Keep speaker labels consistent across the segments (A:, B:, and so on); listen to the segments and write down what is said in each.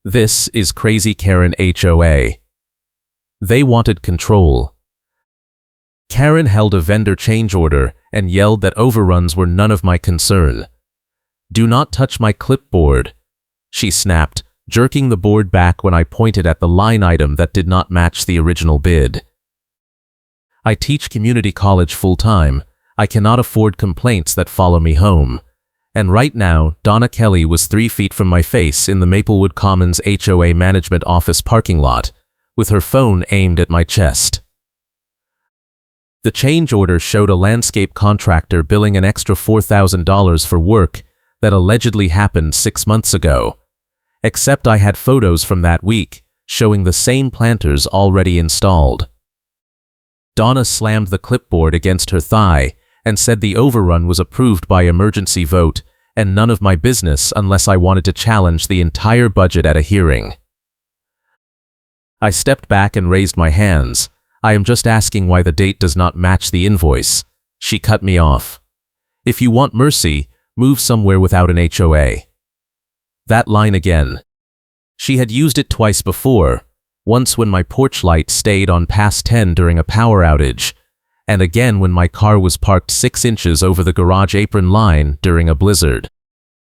A: This is Crazy Karen HOA. They wanted control. Karen held a vendor change order and yelled that overruns were none of my concern. "Do not touch my clipboard," she snapped, jerking the board back when I pointed at the line item that did not match the original bid. I teach community college full-time. I cannot afford complaints that follow me home. And right now, Donna Kelly was 3 feet from my face in the Maplewood Commons HOA management office parking lot, with her phone aimed at my chest. The change order showed a landscape contractor billing an extra $4,000 for work that allegedly happened 6 months ago. Except I had photos from that week, showing the same planters already installed. Donna slammed the clipboard against her thigh and said the overrun was approved by emergency vote and none of my business unless I wanted to challenge the entire budget at a hearing. I stepped back and raised my hands. "I am just asking why the date does not match the invoice." She cut me off. "If you want mercy, move somewhere without an HOA." That line again. She had used it twice before, once when my porch light stayed on past 10 during a power outage, and again when my car was parked 6 inches over the garage apron line during a blizzard.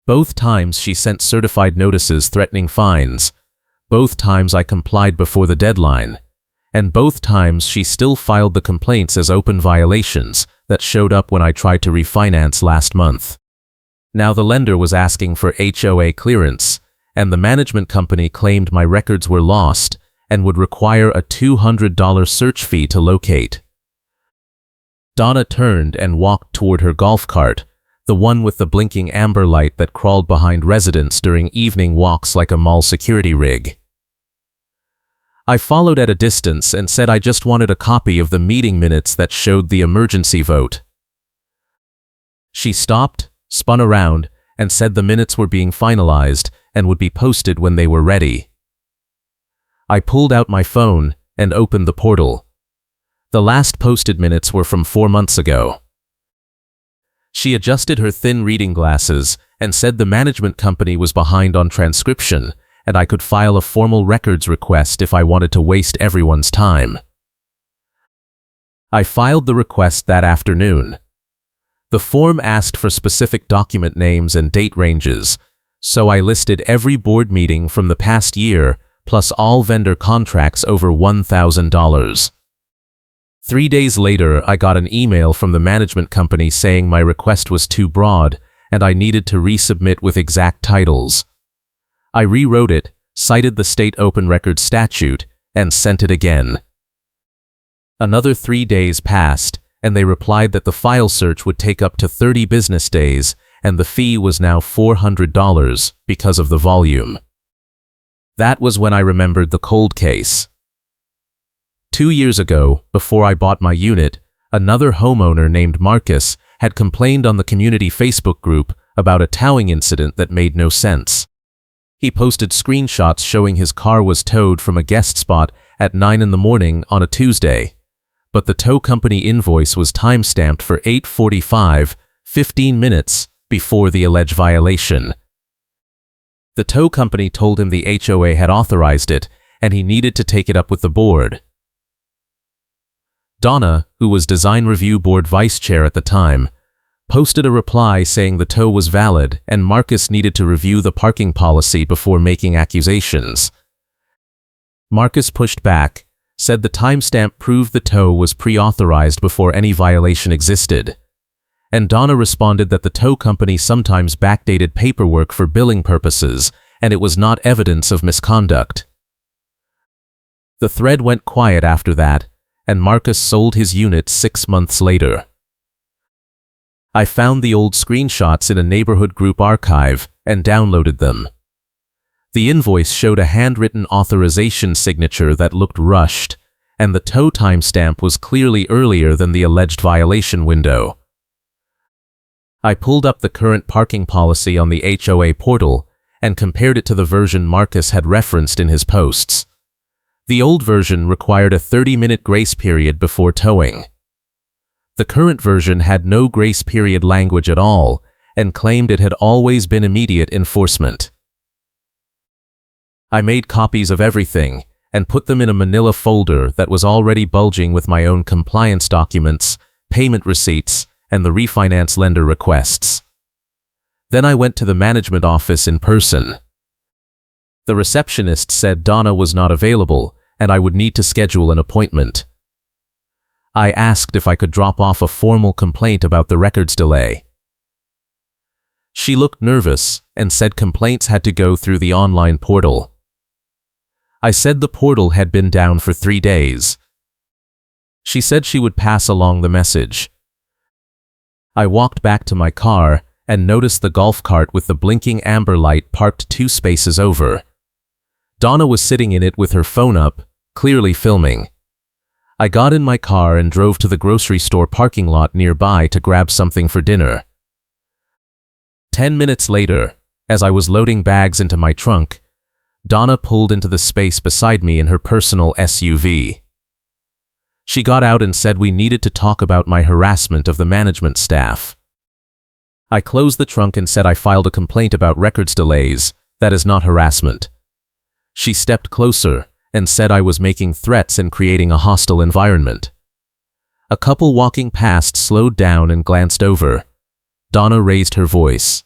A: Both times she sent certified notices threatening fines. Both times I complied before the deadline. And both times she still filed the complaints as open violations that showed up when I tried to refinance last month. Now the lender was asking for HOA clearance, and the management company claimed my records were lost and would require a $200 search fee to locate. Donna turned and walked toward her golf cart, the one with the blinking amber light that crawled behind residents during evening walks like a mall security rig. I followed at a distance and said I just wanted a copy of the meeting minutes that showed the emergency vote. She stopped, spun around, and said the minutes were being finalized and would be posted when they were ready. I pulled out my phone and opened the portal. The last posted minutes were from 4 months ago. She adjusted her thin reading glasses and said the management company was behind on transcription and I could file a formal records request if I wanted to waste everyone's time. I filed the request that afternoon. The form asked for specific document names and date ranges, so I listed every board meeting from the past year plus all vendor contracts over $1,000. 3 days later, I got an email from the management company saying my request was too broad and I needed to resubmit with exact titles. I rewrote it, cited the state open records statute, and sent it again. Another 3 days passed, and they replied that the file search would take up to 30 business days and the fee was now $400 because of the volume. That was when I remembered the cold case. 2 years ago, before I bought my unit, another homeowner named Marcus had complained on the community Facebook group about a towing incident that made no sense. He posted screenshots showing his car was towed from a guest spot at 9 in the morning on a Tuesday, but the tow company invoice was timestamped for 8:45, 15 minutes before the alleged violation. The tow company told him the HOA had authorized it and he needed to take it up with the board. Donna, who was Design Review Board Vice Chair at the time, posted a reply saying the tow was valid and Marcus needed to review the parking policy before making accusations. Marcus pushed back, said the timestamp proved the tow was pre-authorized before any violation existed. And Donna responded that the tow company sometimes backdated paperwork for billing purposes and it was not evidence of misconduct. The thread went quiet after that, and Marcus sold his unit 6 months later. I found the old screenshots in a neighborhood group archive and downloaded them. The invoice showed a handwritten authorization signature that looked rushed, and the tow timestamp was clearly earlier than the alleged violation window. I pulled up the current parking policy on the HOA portal and compared it to the version Marcus had referenced in his posts. The old version required a 30-minute grace period before towing. The current version had no grace period language at all and claimed it had always been immediate enforcement. I made copies of everything and put them in a manila folder that was already bulging with my own compliance documents, payment receipts, and the refinance lender requests. Then I went to the management office in person. The receptionist said Donna was not available and I would need to schedule an appointment. I asked if I could drop off a formal complaint about the records delay. She looked nervous and said complaints had to go through the online portal. I said the portal had been down for 3 days. She said she would pass along the message. I walked back to my car and noticed the golf cart with the blinking amber light parked 2 spaces over. Donna was sitting in it with her phone up, clearly filming. I got in my car and drove to the grocery store parking lot nearby to grab something for dinner. 10 minutes later, as I was loading bags into my trunk, Donna pulled into the space beside me in her personal SUV. She got out and said we needed to talk about my harassment of the management staff. I closed the trunk and said I filed a complaint about records delays. That is not harassment. She stepped closer and said I was making threats and creating a hostile environment. A couple walking past slowed down and glanced over. Donna raised her voice.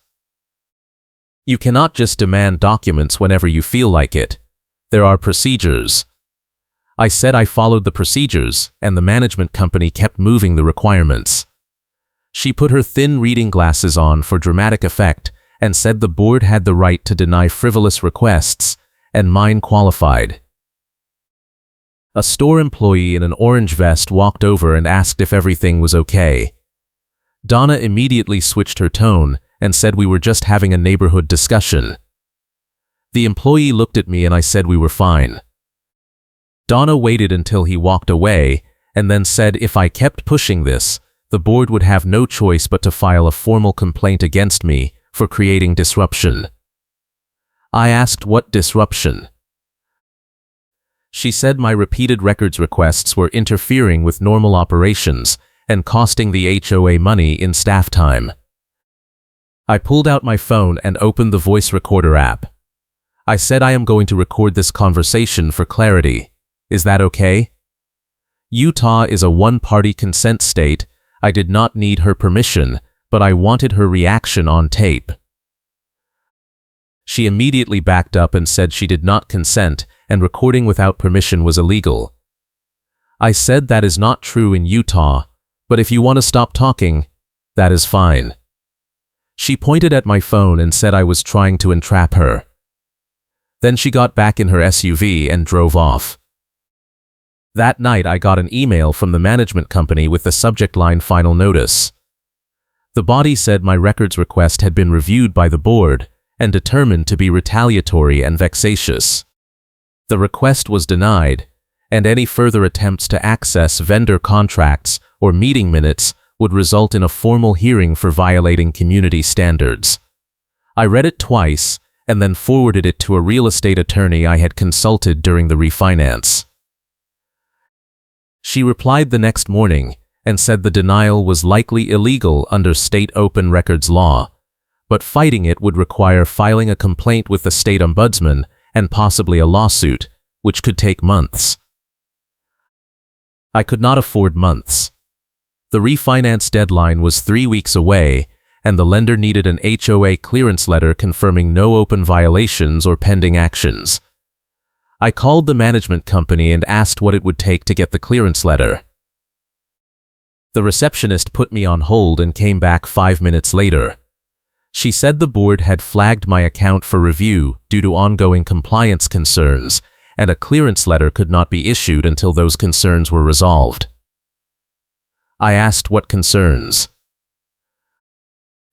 A: You cannot just demand documents whenever you feel like it. There are procedures. I said I followed the procedures, and the management company kept moving the requirements. She put her thin reading glasses on for dramatic effect and said the board had the right to deny frivolous requests, and mine qualified. A store employee in an orange vest walked over and asked if everything was okay. Donna immediately switched her tone and said we were just having a neighborhood discussion. The employee looked at me and I said we were fine. Donna waited until he walked away and then said if I kept pushing this, the board would have no choice but to file a formal complaint against me for creating disruption. I asked what disruption. She said my repeated records requests were interfering with normal operations and costing the HOA money in staff time. I pulled out my phone and opened the voice recorder app. I said I am going to record this conversation for clarity. Is that okay? Utah is a one-party consent state. I did not need her permission, but I wanted her reaction on tape. She immediately backed up and said she did not consent and recording without permission was illegal. I said that is not true in Utah, but if you want to stop talking, that is fine. She pointed at my phone and said I was trying to entrap her. Then she got back in her SUV and drove off. That night I got an email from the management company with the subject line "Final Notice." The body said my records request had been reviewed by the board and determined to be retaliatory and vexatious. The request was denied, and any further attempts to access vendor contracts or meeting minutes would result in a formal hearing for violating community standards. I read it twice and then forwarded it to a real estate attorney I had consulted during the refinance. She replied the next morning and said the denial was likely illegal under state open records law, but fighting it would require filing a complaint with the state ombudsman and possibly a lawsuit, which could take months. I could not afford months. The refinance deadline was 3 weeks away, and the lender needed an HOA clearance letter confirming no open violations or pending actions. I called the management company and asked what it would take to get the clearance letter. The receptionist put me on hold and came back 5 minutes later. She said the board had flagged my account for review due to ongoing compliance concerns, and a clearance letter could not be issued until those concerns were resolved. I asked what concerns.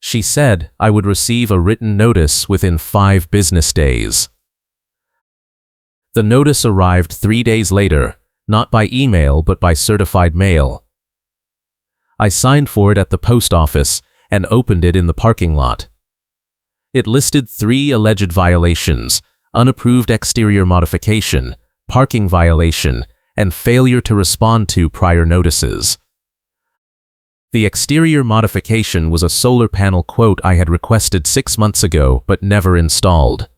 A: She said I would receive a written notice within 5 business days. The notice arrived 3 days later, not by email but by certified mail. I signed for it at the post office and opened it in the parking lot. It listed 3 alleged violations: unapproved exterior modification, parking violation, and failure to respond to prior notices. The exterior modification was a solar panel quote I had requested 6 months ago but never installed.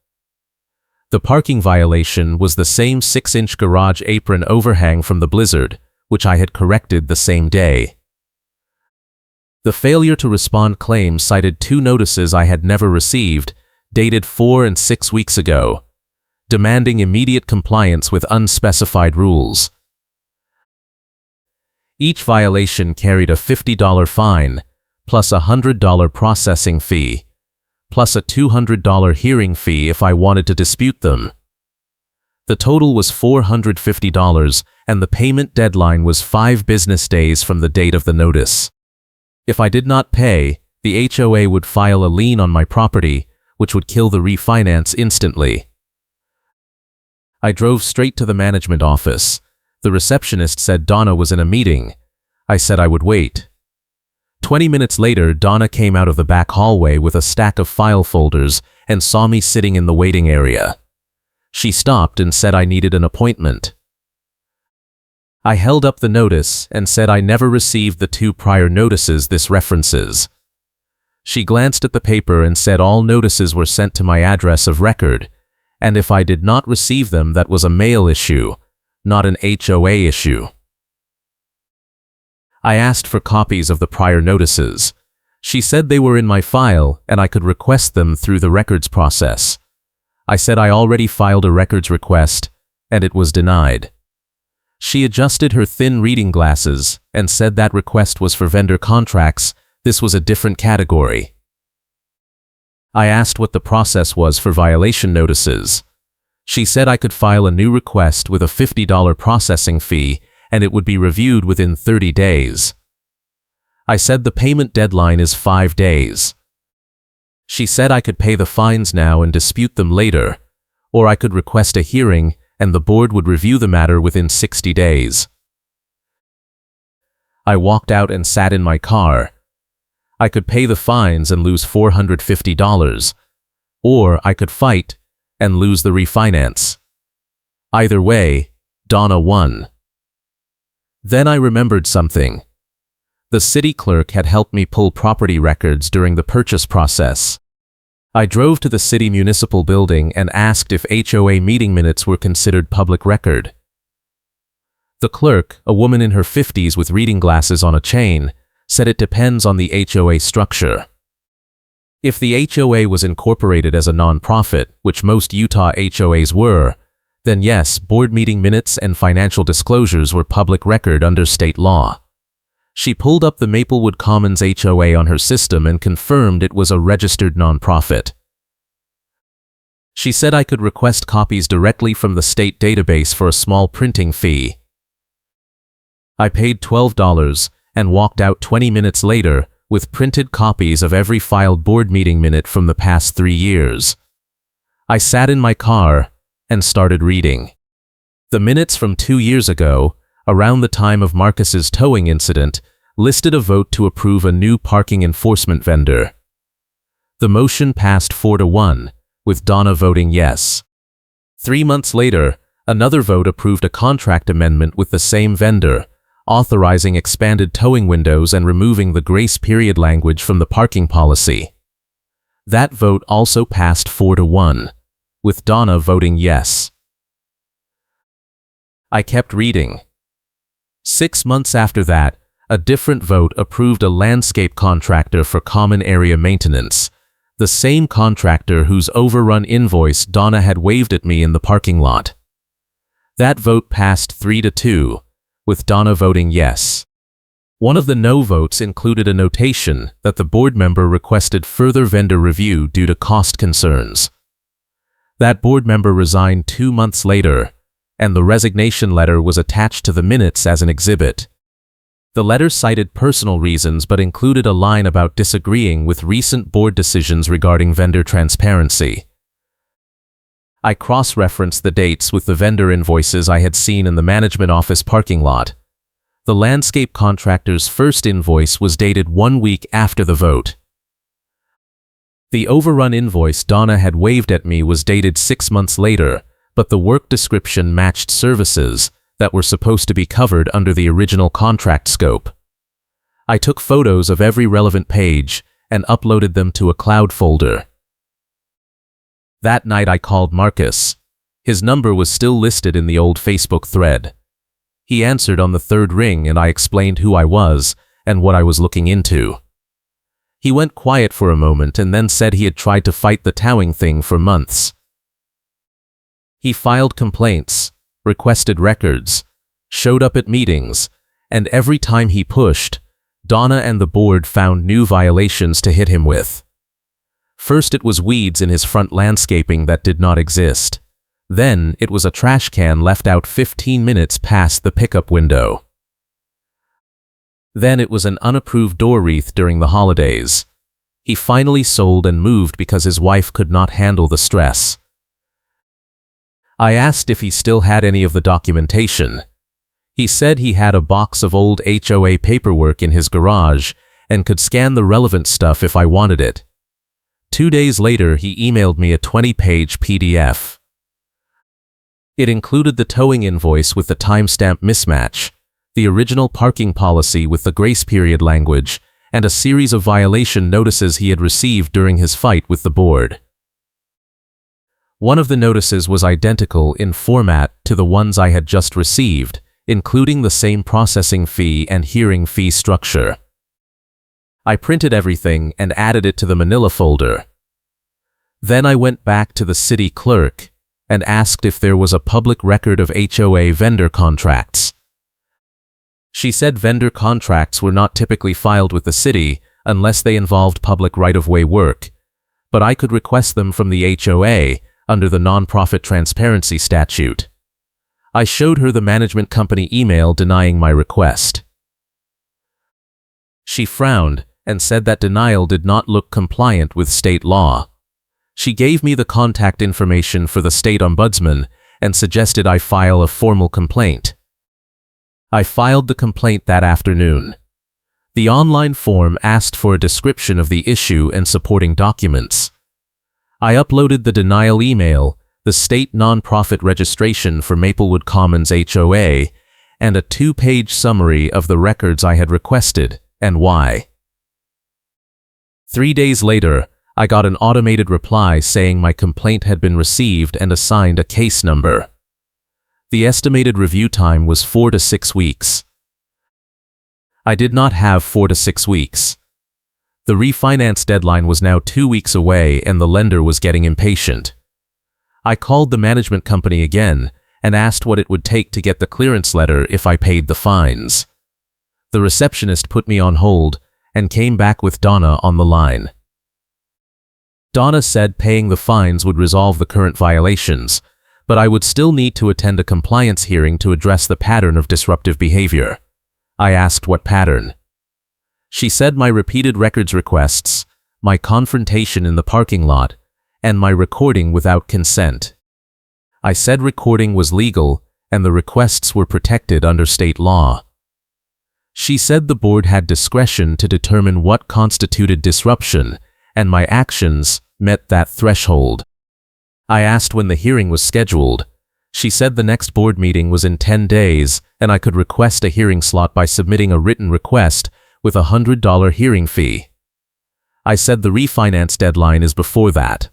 A: The parking violation was the same 6-inch garage apron overhang from the blizzard, which I had corrected the same day. The failure to respond claim cited 2 notices I had never received, dated 4 and 6 weeks ago, demanding immediate compliance with unspecified rules. Each violation carried a $50 fine, plus a $100 processing fee, plus a $200 hearing fee if I wanted to dispute them. The total was $450, and the payment deadline was 5 business days from the date of the notice. If I did not pay, the HOA would file a lien on my property, which would kill the refinance instantly. I drove straight to the management office. The receptionist said Donna was in a meeting. I said I would wait. 20 minutes later, Donna came out of the back hallway with a stack of file folders and saw me sitting in the waiting area. She stopped and said I needed an appointment. I held up the notice and said I never received the 2 prior notices this references. She glanced at the paper and said all notices were sent to my address of record, and if I did not receive them, that was a mail issue, not an HOA issue. I asked for copies of the prior notices. She said they were in my file and I could request them through the records process. I said I already filed a records request, and it was denied. She adjusted her thin reading glasses and said that request was for vendor contracts. This was a different category. I asked what the process was for violation notices. She said I could file a new request with a $50 processing fee and it would be reviewed within 30 days. I said the payment deadline is 5 days. She said I could pay the fines now and dispute them later, or I could request a hearing and the board would review the matter within 60 days. I walked out and sat in my car. I could pay the fines and lose $450, or I could fight and lose the refinance. Either way, Donna won. Then I remembered something. The city clerk had helped me pull property records during the purchase process. I drove to the city municipal building and asked if HOA meeting minutes were considered public record. The clerk, a woman in her 50s with reading glasses on a chain, said it depends on the HOA structure. If the HOA was incorporated as a nonprofit, which most Utah HOAs were, then yes, board meeting minutes and financial disclosures were public record under state law. She pulled up the Maplewood Commons HOA on her system and confirmed it was a registered nonprofit. She said I could request copies directly from the state database for a small printing fee. I paid $12 and walked out 20 minutes later with printed copies of every filed board meeting minute from the past 3 years. I sat in my car and started reading. The minutes from 2 years ago, around the time of Marcus's towing incident, listed a vote to approve a new parking enforcement vendor. The motion passed 4-1, with Donna voting yes. 3 months later, another vote approved a contract amendment with the same vendor, authorizing expanded towing windows and removing the grace period language from the parking policy. That vote also passed 4-1, with Donna voting yes. I kept reading. 6 months after that, a different vote approved a landscape contractor for common area maintenance, the same contractor whose overrun invoice Donna had waved at me in the parking lot. That vote passed 3-2, with Donna voting yes. One of the no votes included a notation that the board member requested further vendor review due to cost concerns. That board member resigned 2 months later, and the resignation letter was attached to the minutes as an exhibit. The letter cited personal reasons but included a line about disagreeing with recent board decisions regarding vendor transparency. I cross-referenced the dates with the vendor invoices I had seen in the management office parking lot. The landscape contractor's first invoice was dated 1 week after the vote. The overrun invoice Donna had waved at me was dated 6 months later, but the work description matched services that were supposed to be covered under the original contract scope. I took photos of every relevant page and uploaded them to a cloud folder. That night I called Marcus. His number was still listed in the old Facebook thread. He answered on the third ring and I explained who I was and what I was looking into. He went quiet for a moment and then said he had tried to fight the towing thing for months. He filed complaints, requested records, showed up at meetings, and every time he pushed, Donna and the board found new violations to hit him with. First it was weeds in his front landscaping that did not exist. Then it was a trash can left out 15 minutes past the pickup window. Then it was an unapproved door wreath during the holidays. He finally sold and moved because his wife could not handle the stress. I asked if he still had any of the documentation. He said he had a box of old HOA paperwork in his garage and could scan the relevant stuff if I wanted it. 2 days later, he emailed me a 20-page PDF. It included the towing invoice with the timestamp mismatch, the original parking policy with the grace period language, and a series of violation notices he had received during his fight with the board. One of the notices was identical in format to the ones I had just received, including the same processing fee and hearing fee structure. I printed everything and added it to the manila folder. Then I went back to the city clerk and asked if there was a public record of HOA vendor contracts. She said vendor contracts were not typically filed with the city unless they involved public right-of-way work, but I could request them from the HOA under the Nonprofit Transparency Statute. I showed her the management company email denying my request. She frowned and said that denial did not look compliant with state law. She gave me the contact information for the state ombudsman and suggested I file a formal complaint. I filed the complaint that afternoon. The online form asked for a description of the issue and supporting documents. I uploaded the denial email, the state nonprofit registration for Maplewood Commons HOA, and a 2-page summary of the records I had requested and why. 3 days later, I got an automated reply saying my complaint had been received and assigned a case number. The estimated review time was 4 to 6 weeks. I did not have 4 to 6 weeks. The refinance deadline was now 2 weeks away and the lender was getting impatient. I called the management company again and asked what it would take to get the clearance letter if I paid the fines. The receptionist put me on hold and came back with Donna on the line. Donna said paying the fines would resolve the current violations, but I would still need to attend a compliance hearing to address the pattern of disruptive behavior. I asked what pattern. She said my repeated records requests, my confrontation in the parking lot, and my recording without consent. I said recording was legal and the requests were protected under state law. She said the board had discretion to determine what constituted disruption, and my actions met that threshold. I asked when the hearing was scheduled. She said the next board meeting was in 10 days and I could request a hearing slot by submitting a written request with a $100 hearing fee. I said the refinance deadline is before that.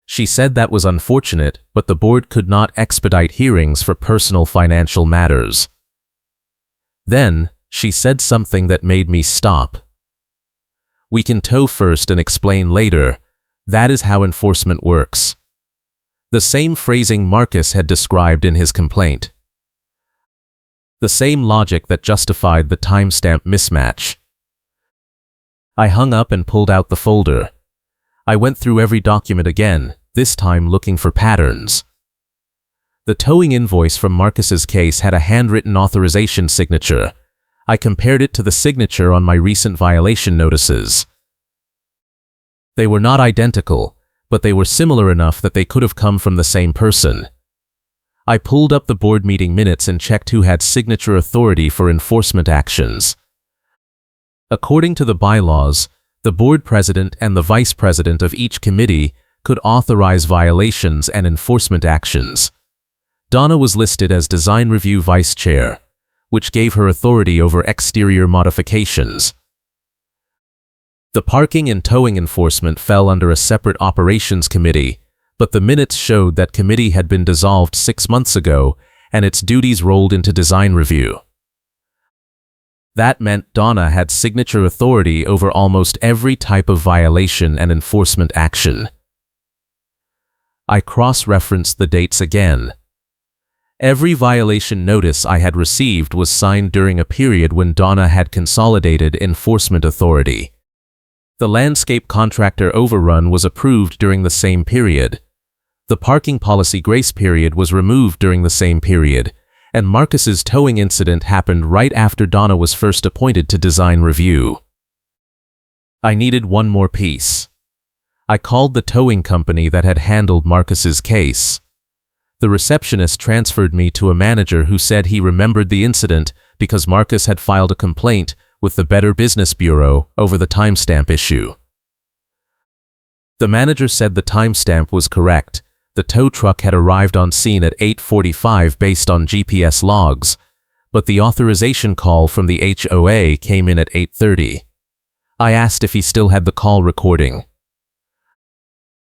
A: She said that was unfortunate, but the board could not expedite hearings for personal financial matters. Then, she said something that made me stop. We can tow first and explain later. That is how enforcement works. The same phrasing Marcus had described in his complaint. The same logic that justified the timestamp mismatch. I hung up and pulled out the folder. I went through every document again, this time looking for patterns. The towing invoice from Marcus's case had a handwritten authorization signature. I compared it to the signature on my recent violation notices. They were not identical, but they were similar enough that they could have come from the same person. I pulled up the board meeting minutes and checked who had signature authority for enforcement actions. According to the bylaws, the board president and the vice president of each committee could authorize violations and enforcement actions. Donna was listed as Design Review Vice Chair, which gave her authority over exterior modifications. The parking and towing enforcement fell under a separate operations committee, but the minutes showed that committee had been dissolved 6 months ago and its duties rolled into design review. That meant Donna had signature authority over almost every type of violation and enforcement action. I cross-referenced the dates again. Every violation notice I had received was signed during a period when Donna had consolidated enforcement authority. The landscape contractor overrun was approved during the same period. The parking policy grace period was removed during the same period, and Marcus's towing incident happened right after Donna was first appointed to design review. I needed one more piece. I called the towing company that had handled Marcus's case. The receptionist transferred me to a manager who said he remembered the incident because Marcus had filed a complaint with the Better Business Bureau over the timestamp issue. The manager said the timestamp was correct. The tow truck had arrived on scene at 8:45 based on GPS logs, but the authorization call from the HOA came in at 8:30. I asked if he still had the call recording.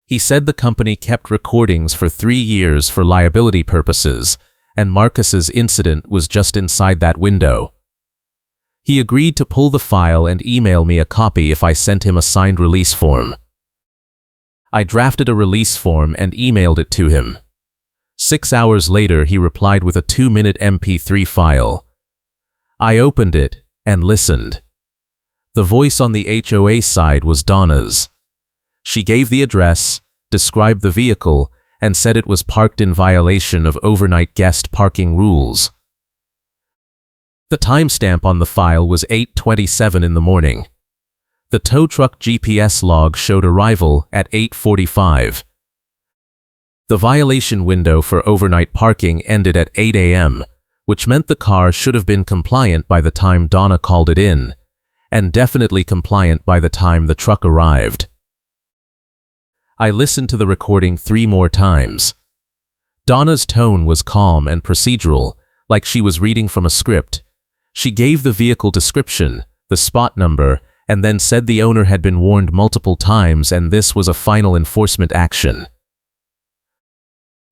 A: He said the company kept recordings for 3 years for liability purposes, and Marcus's incident was just inside that window. He agreed to pull the file and email me a copy if I sent him a signed release form. I drafted a release form and emailed it to him. 6 hours later, he replied with a 2-minute MP3 file. I opened it and listened. The voice on the HOA side was Donna's. She gave the address, described the vehicle, and said it was parked in violation of overnight guest parking rules. The timestamp on the file was 8:27 in the morning. The tow truck GPS log showed arrival at 8:45. The violation window for overnight parking ended at 8 a.m., which meant the car should have been compliant by the time Donna called it in, and definitely compliant by the time the truck arrived. I listened to the recording 3 more times. Donna's tone was calm and procedural, like she was reading from a script. She gave the vehicle description, the spot number, and then said the owner had been warned multiple times and this was a final enforcement action.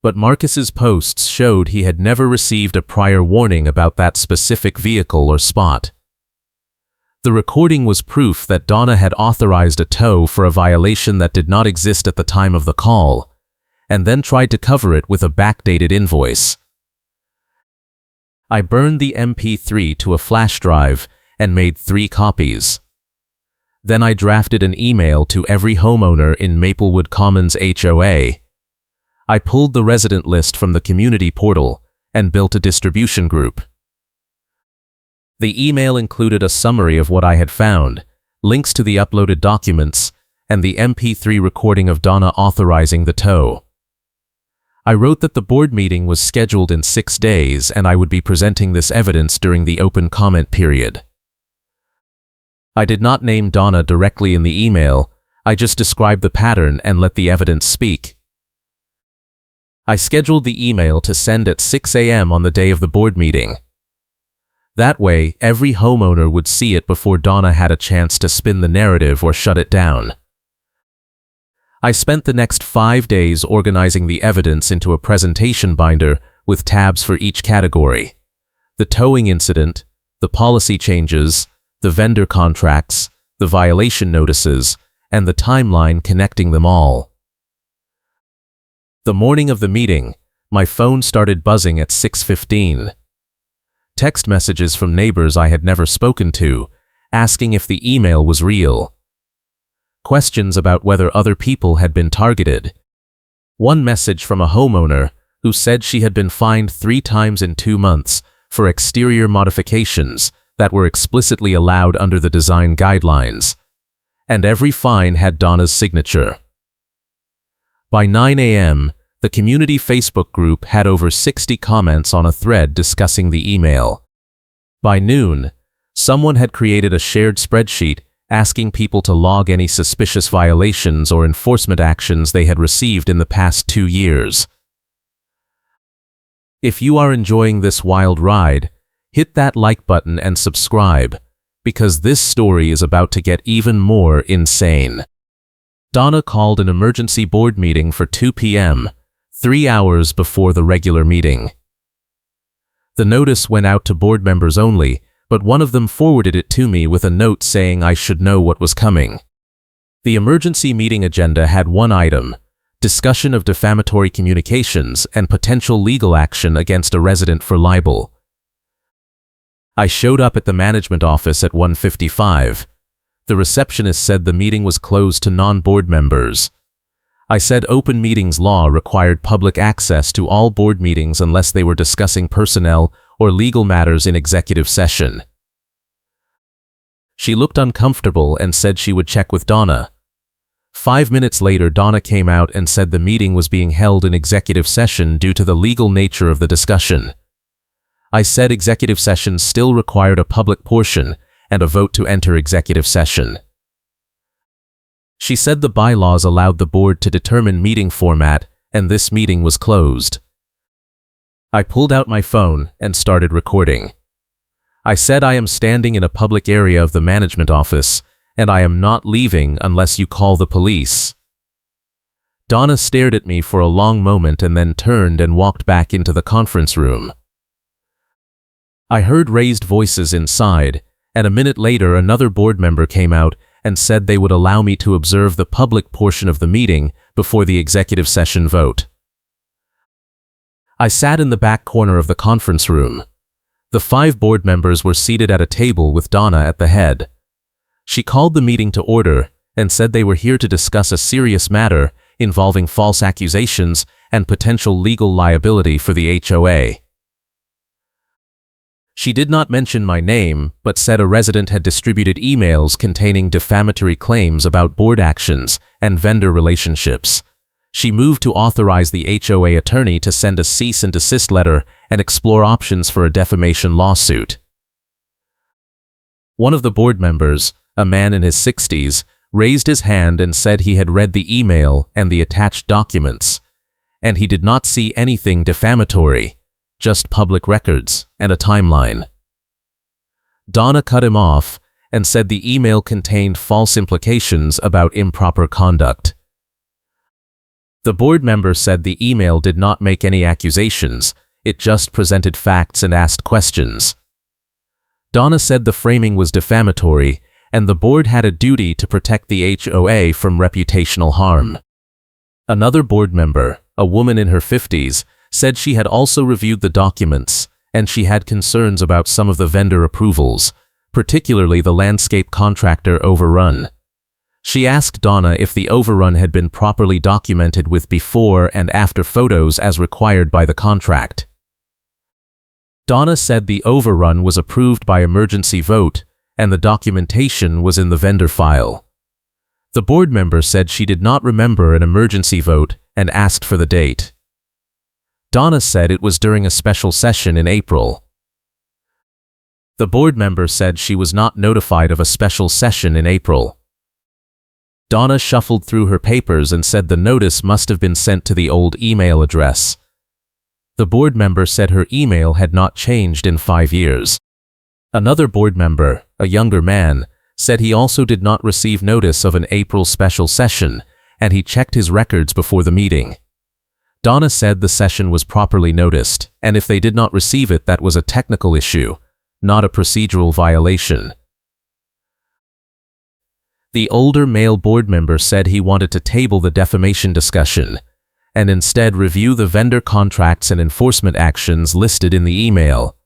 A: But Marcus's posts showed he had never received a prior warning about that specific vehicle or spot. The recording was proof that Donna had authorized a tow for a violation that did not exist at the time of the call, and then tried to cover it with a backdated invoice. I burned the MP3 to a flash drive and made 3 copies. Then I drafted an email to every homeowner in Maplewood Commons HOA. I pulled the resident list from the community portal and built a distribution group. The email included a summary of what I had found, links to the uploaded documents, and the MP3 recording of Donna authorizing the tow. I wrote that the board meeting was scheduled in 6 days and I would be presenting this evidence during the open comment period. I did not name Donna directly in the email, I just described the pattern and let the evidence speak. I scheduled the email to send at 6 a.m. on the day of the board meeting. That way, every homeowner would see it before Donna had a chance to spin the narrative or shut it down. I spent the next 5 days organizing the evidence into a presentation binder with tabs for each category: the towing incident, the policy changes, the vendor contracts, the violation notices, and the timeline connecting them all. The morning of the meeting, my phone started buzzing at 6:15. Text messages from neighbors I had never spoken to, asking if the email was real. Questions about whether other people had been targeted. One message from a homeowner who said she had been fined 3 times in 2 months for exterior modifications that were explicitly allowed under the design guidelines, and every fine had Donna's signature. By 9 a.m., the community Facebook group had over 60 comments on a thread discussing the email. By noon, someone had created a shared spreadsheet asking people to log any suspicious violations or enforcement actions they had received in the past 2 years. If you are enjoying this wild ride, hit that like button and subscribe, because this story is about to get even more insane. Donna called an emergency board meeting for 2 p.m., 3 hours before the regular meeting. The notice went out to board members only, but one of them forwarded it to me with a note saying I should know what was coming. The emergency meeting agenda had one item: discussion of defamatory communications and potential legal action against a resident for libel. I showed up at the management office at 1:55. The receptionist said the meeting was closed to non-board members. I said open meetings law required public access to all board meetings unless they were discussing personnel or legal matters in executive session. She looked uncomfortable and said she would check with Donna. 5 minutes later, Donna came out and said the meeting was being held in executive session due to the legal nature of the discussion. I said executive session still required a public portion and a vote to enter executive session. She said the bylaws allowed the board to determine meeting format, and this meeting was closed. I pulled out my phone and started recording. I said I am standing in a public area of the management office, and I am not leaving unless you call the police. Donna stared at me for a long moment and then turned and walked back into the conference room. I heard raised voices inside, and a minute later another board member came out and said they would allow me to observe the public portion of the meeting before the executive session vote. I sat in the back corner of the conference room. The 5 board members were seated at a table with Donna at the head. She called the meeting to order and said they were here to discuss a serious matter involving false accusations and potential legal liability for the HOA. She did not mention my name, but said a resident had distributed emails containing defamatory claims about board actions and vendor relationships. She moved to authorize the HOA attorney to send a cease and desist letter and explore options for a defamation lawsuit. One of the board members, a man in his 60s, raised his hand and said he had read the email and the attached documents, and he did not see anything defamatory, just public records and a timeline. Donna cut him off and said the email contained false implications about improper conduct. The board member said the email did not make any accusations, it just presented facts and asked questions. Donna said the framing was defamatory and the board had a duty to protect the HOA from reputational harm. Another board member, a woman in her 50s, said she had also reviewed the documents and she had concerns about some of the vendor approvals, particularly the landscape contractor overrun. She asked Donna if the overrun had been properly documented with before and after photos as required by the contract. Donna said the overrun was approved by emergency vote and the documentation was in the vendor file. The board member said she did not remember an emergency vote and asked for the date. Donna said it was during a special session in April. The board member said she was not notified of a special session in April. Donna shuffled through her papers and said the notice must have been sent to the old email address. The board member said her email had not changed in 5 years. Another board member, a younger man, said he also did not receive notice of an April special session, and he checked his records before the meeting. Donna said the session was properly noticed, and if they did not receive it, that was a technical issue, not a procedural violation. The older male board member said he wanted to table the defamation discussion and instead review the vendor contracts and enforcement actions listed in the email.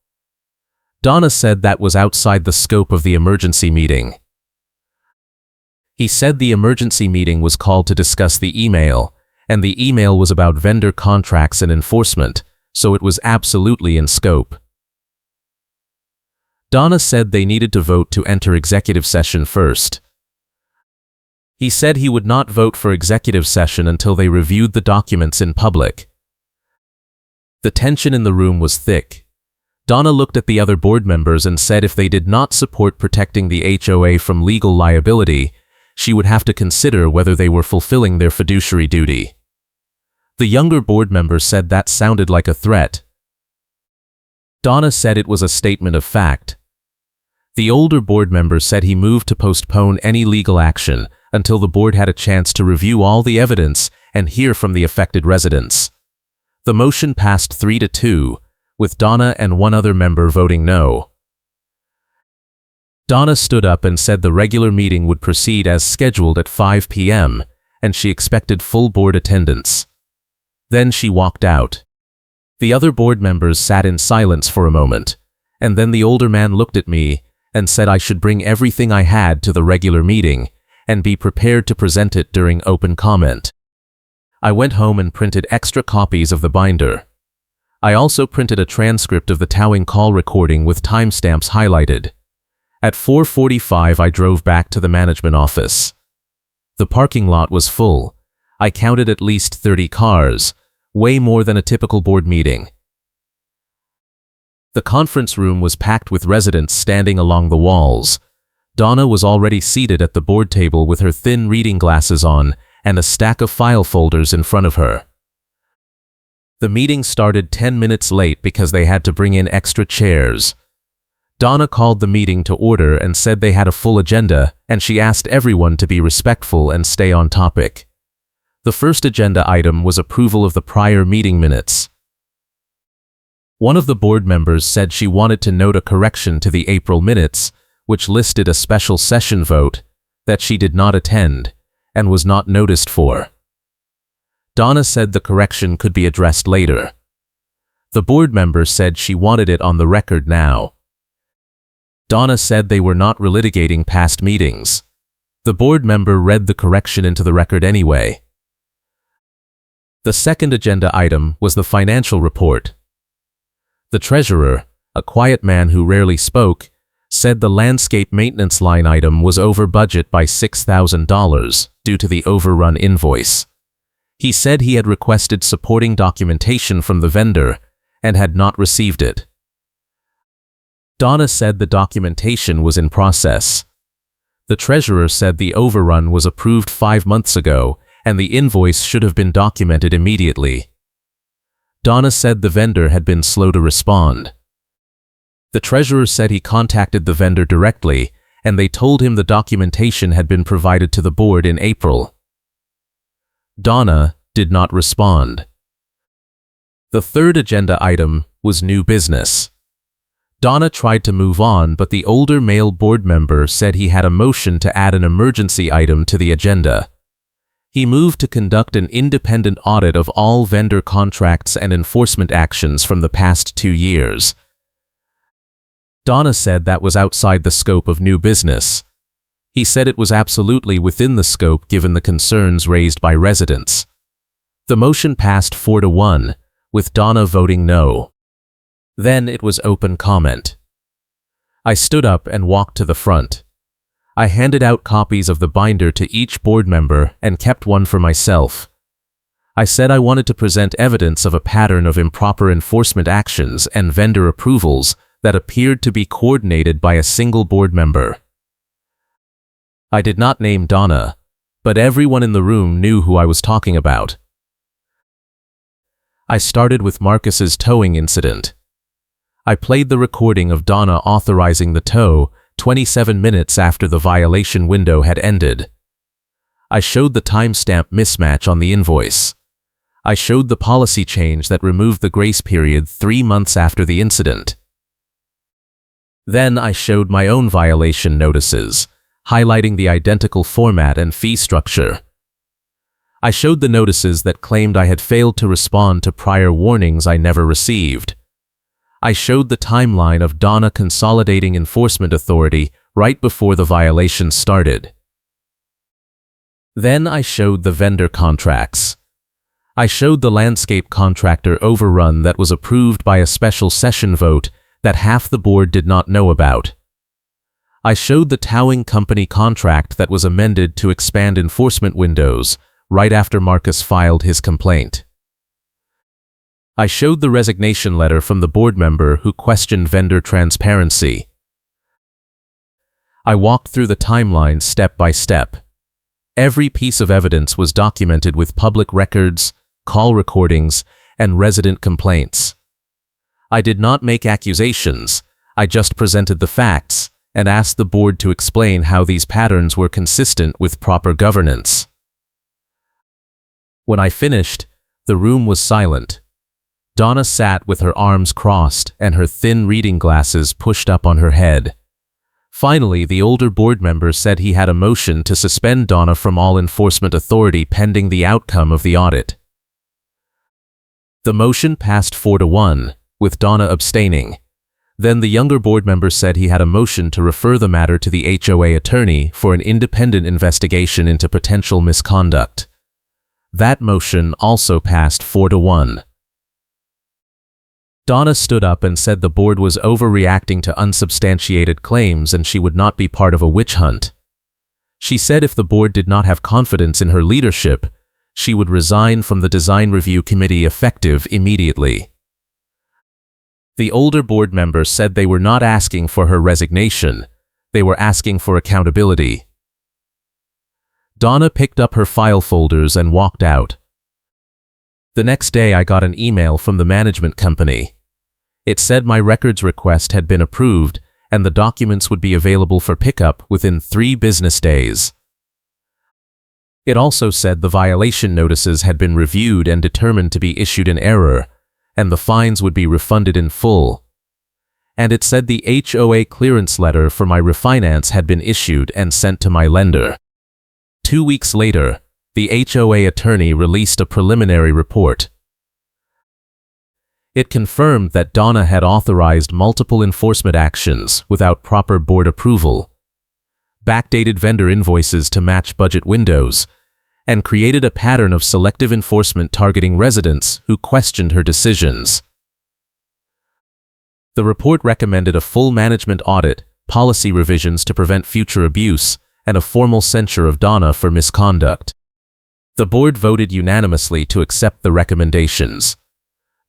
A: Donna said that was outside the scope of the emergency meeting. He said the emergency meeting was called to discuss the email, and the email was about vendor contracts and enforcement, so it was absolutely in scope. Donna said they needed to vote to enter executive session first. He said he would not vote for executive session until they reviewed the documents in public. The tension in the room was thick. Donna looked at the other board members and said if they did not support protecting the HOA from legal liability, she would have to consider whether they were fulfilling their fiduciary duty. The younger board member said that sounded like a threat. Donna said it was a statement of fact. The older board member said he moved to postpone any legal action until the board had a chance to review all the evidence and hear from the affected residents. The motion passed 3-2, with Donna and one other member voting no. Donna stood up and said the regular meeting would proceed as scheduled at 5 p.m., and she expected full board attendance. Then she walked out. The other board members sat in silence for a moment, and then the older man looked at me and said I should bring everything I had to the regular meeting and be prepared to present it during open comment. I went home and printed extra copies of the binder. I also printed a transcript of the towing call recording with timestamps highlighted. At 4:45 I drove back to the management office. The parking lot was full. I counted at least 30 cars, way more than a typical board meeting. The conference room was packed with residents standing along the walls. Donna was already seated at the board table with her thin reading glasses on and a stack of file folders in front of her. The meeting started 10 minutes late because they had to bring in extra chairs. Donna called the meeting to order and said they had a full agenda, and she asked everyone to be respectful and stay on topic. The first agenda item was approval of the prior meeting minutes. One of the board members said she wanted to note a correction to the April minutes, which listed a special session vote that she did not attend and was not noticed for. Donna said the correction could be addressed later. The board member said she wanted it on the record now. Donna said they were not relitigating past meetings. The board member read the correction into the record anyway. The second agenda item was the financial report. The treasurer, a quiet man who rarely spoke, said the landscape maintenance line item was over budget by $6,000 due to the overrun invoice. He said he had requested supporting documentation from the vendor and had not received it. Donna said the documentation was in process. The treasurer said the overrun was approved 5 months ago and the invoice should have been documented immediately. Donna said the vendor had been slow to respond. The treasurer said he contacted the vendor directly and they told him the documentation had been provided to the board in April. Donna did not respond. The third agenda item was new business. Donna tried to move on, but the older male board member said he had a motion to add an emergency item to the agenda. He moved to conduct an independent audit of all vendor contracts and enforcement actions from the past 2 years. Donna said that was outside the scope of new business. He said it was absolutely within the scope given the concerns raised by residents. The motion passed 4-1, with Donna voting no. Then it was open comment. I stood up and walked to the front. I handed out copies of the binder to each board member and kept one for myself. I said I wanted to present evidence of a pattern of improper enforcement actions and vendor approvals that appeared to be coordinated by a single board member. I did not name Donna, but everyone in the room knew who I was talking about. I started with Marcus's towing incident. I played the recording of Donna authorizing the tow 27 minutes after the violation window had ended. I showed the timestamp mismatch on the invoice. I showed the policy change that removed the grace period 3 months after the incident. Then I showed my own violation notices, highlighting the identical format and fee structure. I showed the notices that claimed I had failed to respond to prior warnings I never received. I showed the timeline of Donna consolidating enforcement authority right before the violation started. Then I showed the vendor contracts. I showed the landscape contractor overrun that was approved by a special session vote that half the board did not know about. I showed the towing company contract that was amended to expand enforcement windows right after Marcus filed his complaint. I showed the resignation letter from the board member who questioned vendor transparency. I walked through the timeline step by step. Every piece of evidence was documented with public records, call recordings, and resident complaints. I did not make accusations, I just presented the facts, and asked the board to explain how these patterns were consistent with proper governance. When I finished, the room was silent. Donna sat with her arms crossed and her thin reading glasses pushed up on her head. Finally, the older board member said he had a motion to suspend Donna from all enforcement authority pending the outcome of the audit. The motion passed 4-1, with Donna abstaining. Then the younger board member said he had a motion to refer the matter to the HOA attorney for an independent investigation into potential misconduct. That motion also passed 4-1. Donna stood up and said the board was overreacting to unsubstantiated claims and she would not be part of a witch hunt. She said if the board did not have confidence in her leadership, she would resign from the design review committee effective immediately. The older board member said they were not asking for her resignation, they were asking for accountability. Donna picked up her file folders and walked out. The next day I got an email from the management company. It said my records request had been approved and the documents would be available for pickup within 3 business days. It also said the violation notices had been reviewed and determined to be issued in error, and the fines would be refunded in full. And it said the HOA clearance letter for my refinance had been issued and sent to my lender. 2 weeks later, the HOA attorney released a preliminary report. It confirmed that Donna had authorized multiple enforcement actions without proper board approval, backdated vendor invoices to match budget windows, and created a pattern of selective enforcement targeting residents who questioned her decisions. The report recommended a full management audit, policy revisions to prevent future abuse, and a formal censure of Donna for misconduct. The board voted unanimously to accept the recommendations.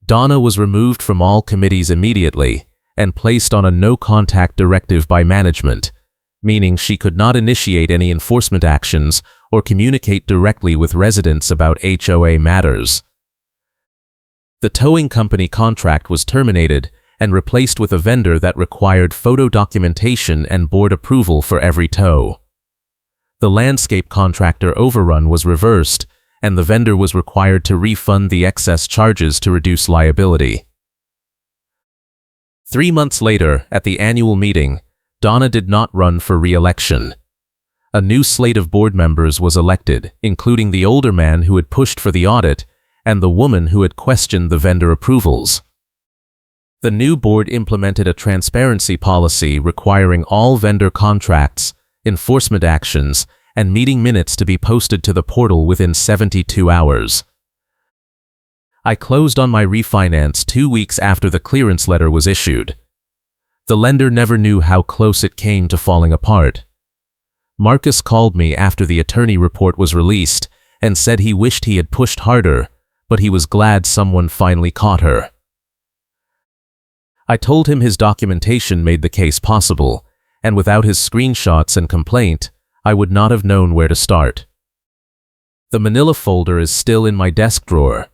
A: Donna was removed from all committees immediately and placed on a no-contact directive by management, meaning she could not initiate any enforcement actions or communicate directly with residents about HOA matters. The towing company contract was terminated and replaced with a vendor that required photo documentation and board approval for every tow. The landscape contractor overrun was reversed, and the vendor was required to refund the excess charges to reduce liability. 3 months later, at the annual meeting, Donna did not run for re-election. A new slate of board members was elected, including the older man who had pushed for the audit and the woman who had questioned the vendor approvals. The new board implemented a transparency policy requiring all vendor contracts, enforcement actions, and meeting minutes to be posted to the portal within 72 hours. I closed on my refinance 2 weeks after the clearance letter was issued. The lender never knew how close it came to falling apart. Marcus called me after the attorney report was released and said he wished he had pushed harder, but he was glad someone finally caught her. I told him his documentation made the case possible, and without his screenshots and complaint, I would not have known where to start. The manila folder is still in my desk drawer.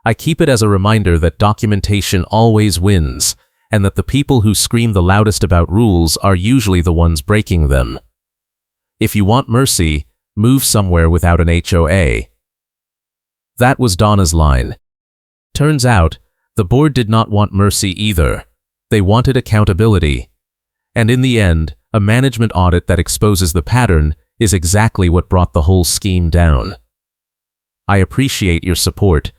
A: I keep it as a reminder that documentation always wins, and that the people who scream the loudest about rules are usually the ones breaking them. If you want mercy, move somewhere without an HOA. That was Donna's line. Turns out, the board did not want mercy either. They wanted accountability. And in the end, a management audit that exposes the pattern is exactly what brought the whole scheme down. I appreciate your support,